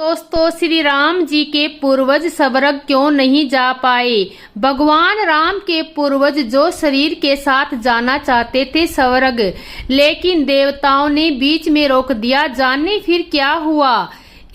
दोस्तों, श्री राम जी के पूर्वज स्वर्ग क्यों नहीं जा पाए? भगवान राम के पूर्वज जो शरीर के साथ जाना चाहते थे स्वर्ग, लेकिन देवताओं ने बीच में रोक दिया। जाने फिर क्या हुआ?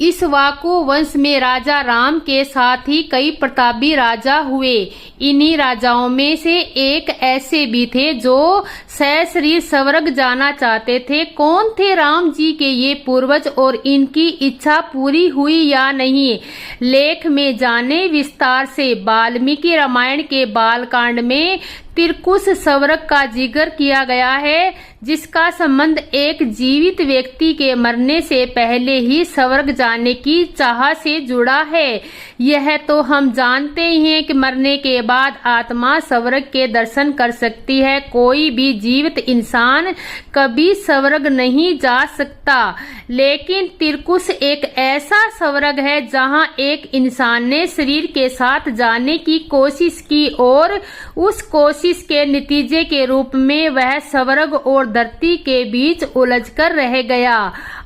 इस वाकु वंश में राजा राम के साथ ही कई प्रतापी राजा हुए। इन्हीं राजाओं में से एक ऐसे भी थे जो सशरीर स्वर्ग जाना चाहते थे। कौन थे राम जी के ये पूर्वज और इनकी इच्छा पूरी हुई या नहीं? लेख में जाने विस्तार से। वाल्मीकि रामायण के बालकांड में तिरकुश स्वर्ग का जिक्र किया गया है, जिसका संबंध एक जीवित व्यक्ति के मरने से पहले ही स्वर्ग जाने की चाह से जुड़ा है। यह तो हम जानते ही हैं कि मरने के बाद आत्मा स्वर्ग के दर्शन कर सकती है। कोई भी जीवित इंसान कभी स्वर्ग नहीं जा सकता, लेकिन तिरकुश एक ऐसा स्वर्ग है जहां एक इंसान ने शरीर के साथ जाने की कोशिश की और उस कोशिश के नतीजे के रूप में वह स्वर्ग और धरती के बीच उलझकर रह गया।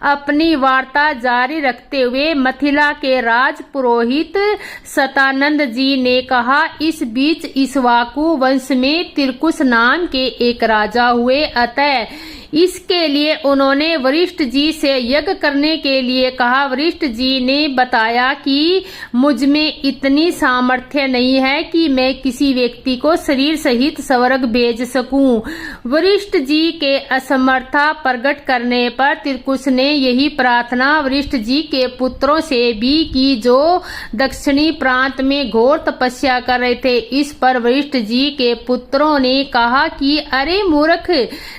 अपनी वार्ता जारी रखते हुए मिथिला के राज पुरोहित सतानंद जी ने कहा, इस बीच इक्ष्वाकु वंश में तिरकुश नाम के एक राजा हुए। अतः इसके लिए उन्होंने वशिष्ठ जी से यज्ञ करने के लिए कहा। वशिष्ठ जी ने बताया कि मुझ में इतनी सामर्थ्य नहीं है कि मैं किसी व्यक्ति को शरीर सहित स्वर्ग भेज सकूं। वशिष्ठ जी के असमर्थता प्रकट करने पर तिरकुश ने यही प्रार्थना वशिष्ठ जी के पुत्रों से भी की, जो दक्षिणी प्रांत में घोर तपस्या कर रहे थे। इस पर वशिष्ठ जी के पुत्रों ने कहा कि अरे मूर्ख,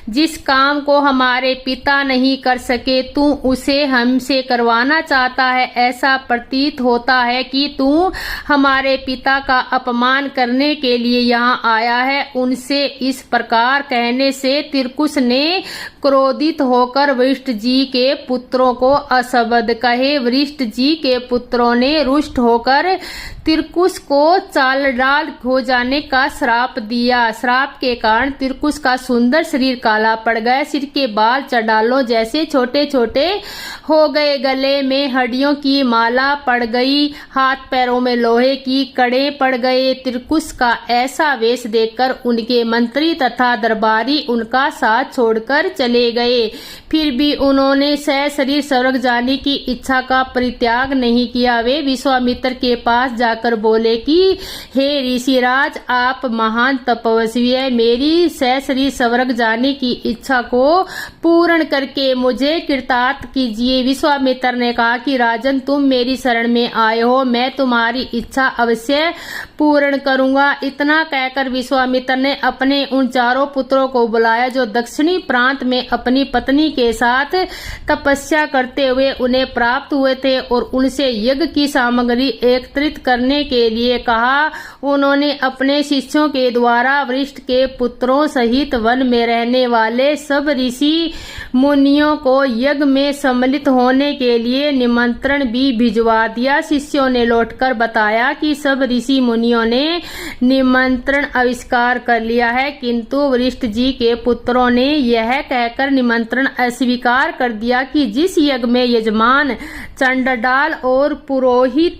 जिस काम को हमारे पिता नहीं कर सके तू उसे हमसे करवाना चाहता है। ऐसा प्रतीत होता है कि तू हमारे पिता का अपमान करने के लिए यहाँ आया है। उनसे इस प्रकार कहने से तिरकुश ने क्रोधित होकर वशिष्ठ जी के पुत्रों को अशब्द कहे। वशिष्ठ जी के पुत्रों ने रुष्ट होकर तिरकुश को चालडाल हो जाने का श्राप दिया। श्राप के कारण तिरकुश का सुंदर शरीर काला पड़ गया, सिर के बाल चंडालों जैसे छोटे छोटे हो गए, गले में हड्डियों की माला पड़ गई, हाथ पैरों में लोहे की कड़े पड़ गए। तिरकुश का ऐसा वेश देखकर उनके मंत्री तथा दरबारी उनका साथ छोड़कर चले गए। फिर भी उन्होंने सशरीर स्वर्ग जाने की इच्छा का परित्याग नहीं किया। वे विश्वामित्र के पास जाकर बोले कि हे ऋषिराज, आप महान तपस्वी है, मेरी सशरीर स्वर्ग जाने की इच्छा को पूर्ण करके मुझे कृतार्थ कीजिए। विश्वामित्र ने कहा कि राजन, तुम मेरी शरण में आए हो, मैं तुम्हारी इच्छा अवश्य पूर्ण करूंगा। इतना कहकर विश्वामित्र ने अपने उन चारों पुत्रों को बुलाया जो दक्षिणी प्रांत में अपनी पत्नी के साथ तपस्या करते हुए उन्हें प्राप्त हुए थे और उनसे यज्ञ की सामग्री एकत्रित करने के लिए कहा। उन्होंने अपने शिष्यों के द्वारा वशिष्ठ के पुत्रों सहित वन में रहने वाले सब ऋषि मुनियों को यज्ञ में सम्मिलित होने के लिए निमंत्रण भी भिजवा दिया। शिष्यों ने लौटकर बताया कि सब ऋषि मुनियों ने निमंत्रण आविष्कार कर लिया है, किंतु वशिष्ठ जी के पुत्रों ने यह कहकर निमंत्रण अस्वीकार कर दिया कि जिस यज्ञ में यजमान चंडाल और पुरोहित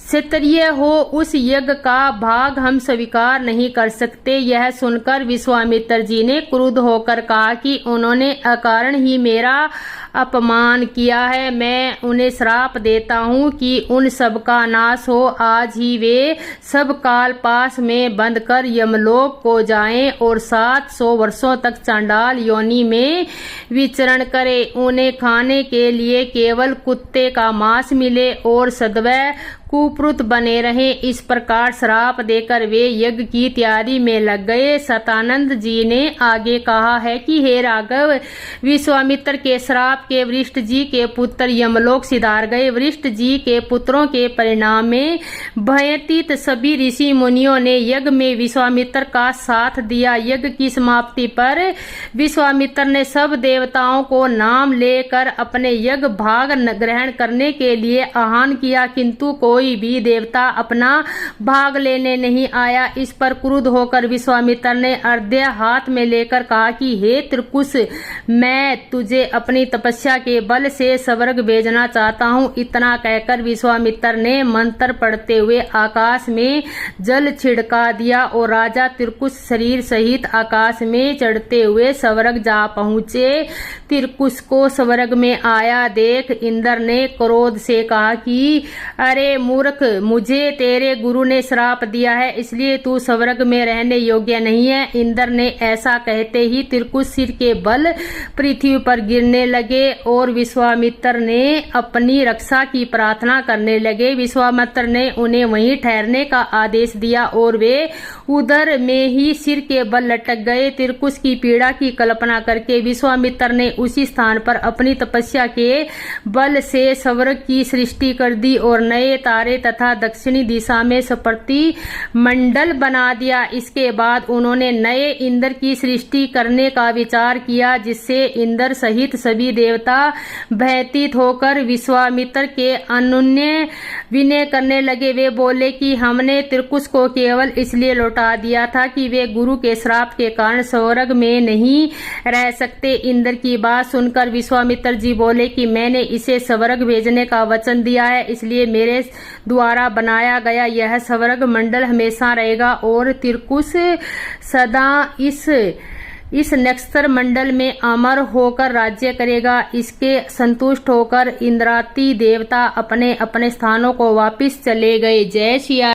क्षत्रिय हो, उस यज्ञ का भाग हम स्वीकार नहीं कर सकते। यह सुनकर विश्वामित्र जी ने क्रुद्ध होकर कहा कि उन्होंने अकारण ही मेरा अपमान किया है। मैं उन्हें श्राप देता हूँ कि उन सब का नाश हो। आज ही वे सब काल पास में बंद कर यमलोक को जाएं और 700 वर्षों तक चांडाल योनि में विचरण करें। उन्हें खाने के लिए केवल कुत्ते का मांस मिले और सदैव कुप्रुत बने रहे। इस प्रकार श्राप देकर वे यज्ञ की तैयारी में लग गए। सतानंद जी ने आगे कहा है कि हे राघव, विश्वामित्र के श्राप के वशिष्ठ जी के पुत्र यमलोक सिधार गए। वशिष्ठ जी के पुत्रों के परिणाम में भयतीत सभी ऋषि मुनियों ने यज्ञ में विश्वामित्र का साथ दिया। यज्ञ की समाप्ति पर विश्वामित्र ने सब देवताओं को नाम लेकर अपने यज्ञ भाग ग्रहण करने के लिए आह्वान किया, किंतु कोई भी देवता अपना भाग लेने नहीं आया। इस पर क्रुद्ध होकर विश्वामित्र ने अर्घ्य हाथ में लेकर कहा कि हे तिरकुश, मैं तुझे अपनी तपस्या तपस्या के बल से स्वर्ग भेजना चाहता हूँ। इतना कहकर विश्वामित्र ने मंत्र पढ़ते हुए आकाश में जल छिड़का दिया और राजा तिरकुश शरीर सहित आकाश में चढ़ते हुए स्वर्ग जा पहुँचे। तिरकुश को स्वर्ग में आया देख इंद्र ने क्रोध से कहा कि अरे मूर्ख, मुझे तेरे गुरु ने श्राप दिया है, इसलिए तू स्वर्ग में रहने योग्य नहीं है। इंद्र ने ऐसा कहते ही तिरकुश सिर के बल पृथ्वी पर गिरने लगे और विश्वामित्र ने अपनी रक्षा की प्रार्थना करने लगे। विश्वामित्र ने उन्हें वहीं ठहरने का आदेश दिया और वे उधर में ही सिर के बल लटक गए। तिरकुश की पीड़ा की कल्पना करके विश्वामित्र ने उसी स्थान पर अपनी तपस्या के बल से स्वर्ग की सृष्टि कर दी और नए तारे तथा दक्षिणी दिशा में सप्रति मंडल बना दिया। इसके बाद उन्होंने नए इंद्र की सृष्टि करने का विचार किया, जिससे इंद्र सहित सभी देवता भयभीत होकर विश्वामित्र के अनुनय विनय करने लगे। वे बोले कि हमने तिरकुश को केवल इसलिए लौटा दिया था कि वे गुरु के श्राप के कारण स्वर्ग में नहीं रह सकते। इंद्र की बात सुनकर विश्वामित्र जी बोले कि मैंने इसे स्वर्ग भेजने का वचन दिया है, इसलिए मेरे द्वारा बनाया गया यह स्वर्ग मंडल हमेशा रहेगा और तिरकुश सदा इस नक्षत्र मंडल में अमर होकर राज्य करेगा। इसके संतुष्ट होकर इंद्राती देवता अपने अपने स्थानों को वापिस चले गए। जय श्री